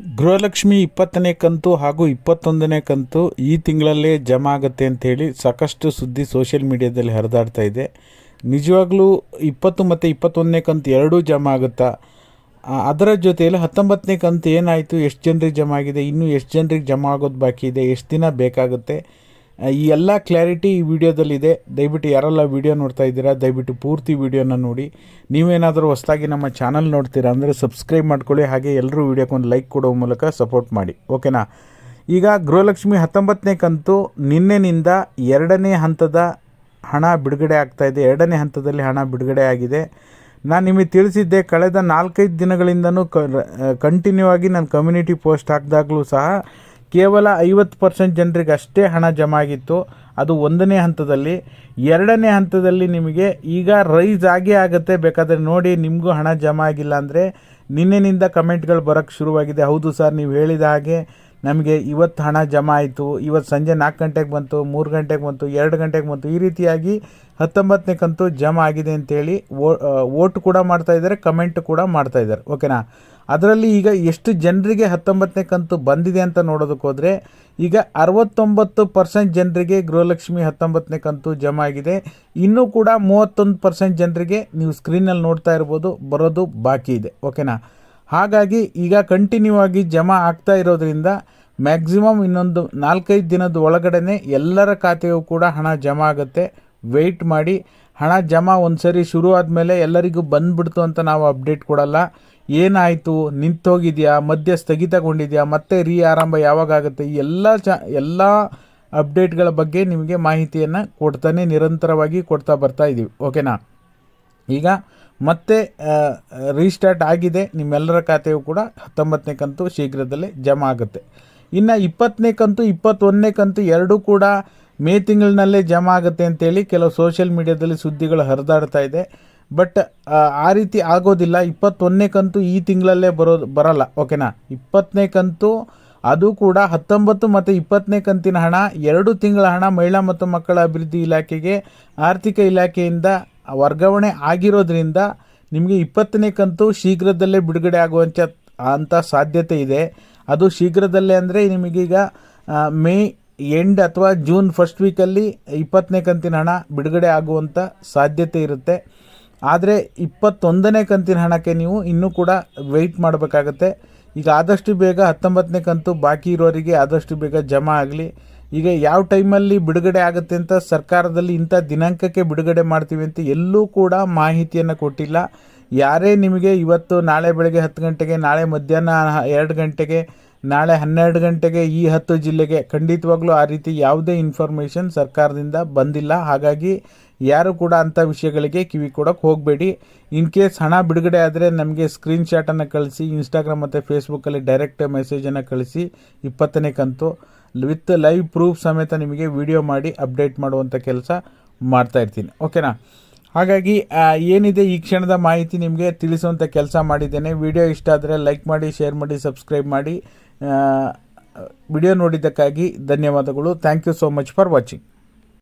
ಗೃಹಲಕ್ಷ್ಮಿ 20ನೇ ಕಂತು ಹಾಗೂ 21ನೇ ಕಂತು ಈ ತಿಂಗಳಲ್ಲೇ ಜಮಾ ಆಗುತ್ತೆ ಅಂಥೇಳಿ ಸಾಕಷ್ಟು ಸುದ್ದಿ ಸೋಷಿಯಲ್ ಮೀಡಿಯಾದಲ್ಲಿ ಹರಿದಾಡ್ತಾ ಇದೆ. ನಿಜವಾಗ್ಲೂ 20 ಮತ್ತು 21ನೇ ಕಂತು ಎರಡೂ ಜಮಾ ಆಗುತ್ತಾ? ಅದರ ಜೊತೆಯಲ್ಲಿ 19ನೇ ಕಂತು ಏನಾಯಿತು, ಎಷ್ಟು ಜನರಿಗೆ ಜಮಾ ಆಗಿದೆ, ಇನ್ನೂ ಎಷ್ಟು ಜನರಿಗೆ ಜಮಾ ಆಗೋದು ಬಾಕಿ ಇದೆ, ಎಷ್ಟು ದಿನ ಬೇಕಾಗುತ್ತೆ, ಈ ಎಲ್ಲ ಕ್ಲಾರಿಟಿ ಈ ವಿಡಿಯೋದಲ್ಲಿದೆ. ದಯವಿಟ್ಟು ಯಾರೆಲ್ಲ ವಿಡಿಯೋ ನೋಡ್ತಾ ಇದ್ದೀರಾ ದಯವಿಟ್ಟು ಪೂರ್ತಿ ವಿಡಿಯೋನ ನೋಡಿ. ನೀವೇನಾದರೂ ಹೊಸದಾಗಿ ನಮ್ಮ ಚಾನಲ್ ನೋಡ್ತೀರಾ ಅಂದರೆ ಸಬ್ಸ್ಕ್ರೈಬ್ ಮಾಡ್ಕೊಳ್ಳಿ. ಹಾಗೆ ಎಲ್ಲರೂ ವಿಡಿಯೋಕ್ಕೊಂದು ಲೈಕ್ ಕೊಡೋ ಮೂಲಕ ಸಪೋರ್ಟ್ ಮಾಡಿ, ಓಕೆನಾ. ಈಗ ಗೃಹಲಕ್ಷ್ಮಿ 19ನೇ ಕಂತು ನಿನ್ನೆನಿಂದ ಎರಡನೇ ಹಂತದ ಹಣ ಬಿಡುಗಡೆ ಆಗ್ತಾಯಿದೆ. ಎರಡನೇ ಹಂತದಲ್ಲಿ ಹಣ ಬಿಡುಗಡೆ ಆಗಿದೆ. ನಾನು ನಿಮಗೆ ತಿಳಿಸಿದ್ದೆ, ಕಳೆದ 4-5 ದಿನಗಳಿಂದನೂ ಕಂಟಿನ್ಯೂ ಆಗಿ ನಾನು ಕಮ್ಯುನಿಟಿ ಪೋಸ್ಟ್ ಹಾಕಿದಾಗಲೂ ಸಹ ಕೇವಲ 50% ಜನರಿಗೆ ಅಷ್ಟೇ ಹಣ ಜಮಾ ಆಗಿತ್ತು. ಅದು 1ನೇ ಹಂತದಲ್ಲಿ. 2ನೇ ಹಂತದಲ್ಲಿ ನಿಮಗೆ ಈಗ ರೈಸ್ ಆಗೇ ಆಗುತ್ತೆ, ಬೇಕಾದರೆ ನೋಡಿ. ನಿಮಗೂ ಹಣ ಜಮಾ ಆಗಿಲ್ಲ ಅಂದರೆ ನಿನ್ನೆನಿಂದ ಕಮೆಂಟ್ಗಳು ಬರೋಕ್ಕೆ ಶುರುವಾಗಿದೆ. ಹೌದು ಸರ್, ನೀವು ಹೇಳಿದ ಹಾಗೆ ನಮಗೆ ಇವತ್ತು ಹಣ ಜಮಾ ಆಯಿತು, ಇವತ್ತು ಸಂಜೆ 4 ಗಂಟೆಗೆ ಬಂತು, 3 ಗಂಟೆಗೆ ಬಂತು, 2 ಗಂಟೆಗೆ ಬಂತು, ಈ ರೀತಿಯಾಗಿ 19ನೇ ಕಂತು ಜಮಾ ಆಗಿದೆ ಅಂತೇಳಿ ವೋಟ್ ಕೂಡ ಮಾಡ್ತಾಯಿದ್ದಾರೆ, ಕಮೆಂಟ್ ಕೂಡ ಮಾಡ್ತಾಯಿದ್ದಾರೆ, ಓಕೆನಾ. ಅದರಲ್ಲಿ ಈಗ ಎಷ್ಟು ಜನರಿಗೆ 19ನೇ ಕಂತು ಬಂದಿದೆ ಅಂತ ನೋಡೋದಕ್ಕೆ ಹೋದರೆ ಈಗ 69% ಜನರಿಗೆ ಗೃಹಲಕ್ಷ್ಮಿ 19ನೇ ಕಂತು ಜಮಾ ಆಗಿದೆ. ಇನ್ನೂ ಕೂಡ 31% ಜನರಿಗೆ ನೀವು ಸ್ಕ್ರೀನಲ್ಲಿ ನೋಡ್ತಾ ಇರ್ಬೋದು ಬರೋದು ಬಾಕಿ ಇದೆ, ಓಕೆನಾ. ಹಾಗಾಗಿ ಈಗ ಕಂಟಿನ್ಯೂ ಆಗಿ ಜಮಾ ಆಗ್ತಾ ಇರೋದ್ರಿಂದ ಮ್ಯಾಕ್ಸಿಮಮ್ ಇನ್ನೊಂದು 4-5 ದಿನದ ಒಳಗಡೆ ಎಲ್ಲರ ಖಾತೆಯೂ ಕೂಡ ಹಣ ಜಮಾ ಆಗುತ್ತೆ. ವೆಯ್ಟ್ ಮಾಡಿ. ಹಣ ಜಮಾ ಒಂದು ಸರಿ ಶುರು ಆದಮೇಲೆ ಎಲ್ಲರಿಗೂ ಬಂದ್ಬಿಡ್ತು ಅಂತ ನಾವು ಅಪ್ಡೇಟ್ ಕೊಡಲ್ಲ. ಏನಾಯಿತು, ನಿಂತೋಗಿದೆಯಾ, ಮಧ್ಯ ಸ್ಥಗಿತಗೊಂಡಿದೆಯಾ, ಮತ್ತೆ ಆರಂಭ ಯಾವಾಗ ಆಗುತ್ತೆ, ಈ ಎಲ್ಲ ಅಪ್ಡೇಟ್ಗಳ ಬಗ್ಗೆ ನಿಮಗೆ ಮಾಹಿತಿಯನ್ನು ಕೊಡ್ತಾನೆ ನಿರಂತರವಾಗಿ ಕೊಡ್ತಾ ಬರ್ತಾ ಇದ್ದೀವಿ, ಓಕೆನಾ. ಈಗ ಮತ್ತೆ ರೀಸ್ಟಾರ್ಟ್ ಆಗಿದೆ. ನಿಮ್ಮೆಲ್ಲರ ಖಾತೆಯೂ ಕೂಡ 19ನೇ ಕಂತು ಶೀಘ್ರದಲ್ಲೇ ಜಮಾ ಆಗುತ್ತೆ. ಇನ್ನು 20ನೇ ಕಂತು 21ನೇ ಕಂತು ಎರಡೂ ಕೂಡ ಮೇ ತಿಂಗಳಿನಲ್ಲೇ ಜಮಾ ಆಗುತ್ತೆ ಅಂತೇಳಿ ಕೆಲವು ಸೋಷಿಯಲ್ ಮೀಡಿಯಾದಲ್ಲಿ ಸುದ್ದಿಗಳು ಹರಿದಾಡ್ತಾ ಇದೆ. ಬಟ್ ಆ ರೀತಿ ಆಗೋದಿಲ್ಲ. 21ನೇ ಕಂತು ಈ ತಿಂಗಳಲ್ಲೇ ಬರಲ್ಲ, ಓಕೆನಾ. 20ನೇ ಕಂತು ಅದು ಕೂಡ 19 ಮತ್ತು 20ನೇ ಕಂತಿನ ಹಣ 2 ತಿಂಗಳ ಹಣ ಮಹಿಳಾ ಮತ್ತು ಮಕ್ಕಳ ಅಭಿವೃದ್ಧಿ ಇಲಾಖೆಗೆ ಆರ್ಥಿಕ ಇಲಾಖೆಯಿಂದ ವರ್ಗಾವಣೆ ಆಗಿರೋದ್ರಿಂದ ನಿಮಗೆ 20ನೇ ಕಂತು ಶೀಘ್ರದಲ್ಲೇ ಬಿಡುಗಡೆ ಆಗುವಂಥ ಸಾಧ್ಯತೆ ಇದೆ. ಅದು ಶೀಘ್ರದಲ್ಲೇ ಅಂದರೆ ನಿಮಗೀಗ ಮೇ ಎಂಡ್ ಅಥವಾ ಜೂನ್ ಫಸ್ಟ್ ವೀಕಲ್ಲಿ 20ನೇ ಕಂತಿನ ಹಣ ಬಿಡುಗಡೆ ಆಗುವಂಥ ಸಾಧ್ಯತೆ ಇರುತ್ತೆ. ಆದರೆ 21ನೇ ಕಂತಿನ ಹಣಕ್ಕೆ ನೀವು ಇನ್ನೂ ಕೂಡ ವೆಯ್ಟ್ ಮಾಡಬೇಕಾಗತ್ತೆ. ಈಗ ಆದಷ್ಟು ಬೇಗ 19ನೇ ಕಂತು ಬಾಕಿ ಇರೋರಿಗೆ ಆದಷ್ಟು ಬೇಗ ಜಮಾ ಆಗಲಿ. ಈಗ ಯಾವ ಟೈಮಲ್ಲಿ ಬಿಡುಗಡೆ ಆಗುತ್ತೆ ಅಂತ ಸರ್ಕಾರದಲ್ಲಿ ಇಂಥ ದಿನಾಂಕಕ್ಕೆ ಬಿಡುಗಡೆ ಮಾಡ್ತೀವಿ ಅಂತ ಎಲ್ಲೂ ಕೂಡ ಮಾಹಿತಿಯನ್ನು ಕೊಟ್ಟಿಲ್ಲ. ಯಾರೇ ನಿಮಗೆ ಇವತ್ತು ನಾಳೆ ಬೆಳಗ್ಗೆ 10 ಗಂಟೆಗೆ, ನಾಳೆ ಮಧ್ಯಾಹ್ನ 2 ಗಂಟೆಗೆ, ನಾಳೆ 12 ಗಂಟೆಗೆ ಈ 10 ಜಿಲ್ಲೆಗೆ, ಖಂಡಿತವಾಗ್ಲೂ ಆ ರೀತಿ ಯಾವುದೇ ಇನ್ಫಾರ್ಮೇಷನ್ ಸರ್ಕಾರದಿಂದ ಬಂದಿಲ್ಲ. ಹಾಗಾಗಿ ಯಾರು ಕೂಡ ಅಂಥ ವಿಷಯಗಳಿಗೆ ಕಿವಿ ಕೊಡೋಕ್ಕೆ ಹೋಗಬೇಡಿ. ಇನ್ ಕೇಸ್ ಹಣ ಬಿಡುಗಡೆ ಆದರೆ ನಮಗೆ ಸ್ಕ್ರೀನ್ಶಾಟನ್ನು ಕಳಿಸಿ, ಇನ್ಸ್ಟಾಗ್ರಾಮ್ ಮತ್ತು ಫೇಸ್ಬುಕ್ಕಲ್ಲಿ ಡೈರೆಕ್ಟ್ ಮೆಸೇಜನ್ನು ಕಳಿಸಿ. 20ನೇ ಕಂತು ವಿತ್ ಲೈವ್ ಪ್ರೂಫ್ ಸಮೇತ ನಿಮಗೆ ವಿಡಿಯೋ ಮಾಡಿ ಅಪ್ಡೇಟ್ ಮಾಡುವಂಥ ಕೆಲಸ ಮಾಡ್ತಾಯಿರ್ತೀನಿ, ಓಕೆನಾ. ಹಾಗಾಗಿ ಏನಿದೆ ಈ ಕ್ಷಣದ ಮಾಹಿತಿ ನಿಮಗೆ ತಿಳಿಸುವಂಥ ಕೆಲಸ ಮಾಡಿದ್ದೇನೆ. ವಿಡಿಯೋ ಇಷ್ಟ ಆದರೆ ಲೈಕ್ ಮಾಡಿ, ಶೇರ್ ಮಾಡಿ, ಸಬ್ಸ್ಕ್ರೈಬ್ ಮಾಡಿ. ವಿಡಿಯೋ ನೋಡಿದ್ದಕ್ಕಾಗಿ ಧನ್ಯವಾದಗಳು. Thank you so much for watching.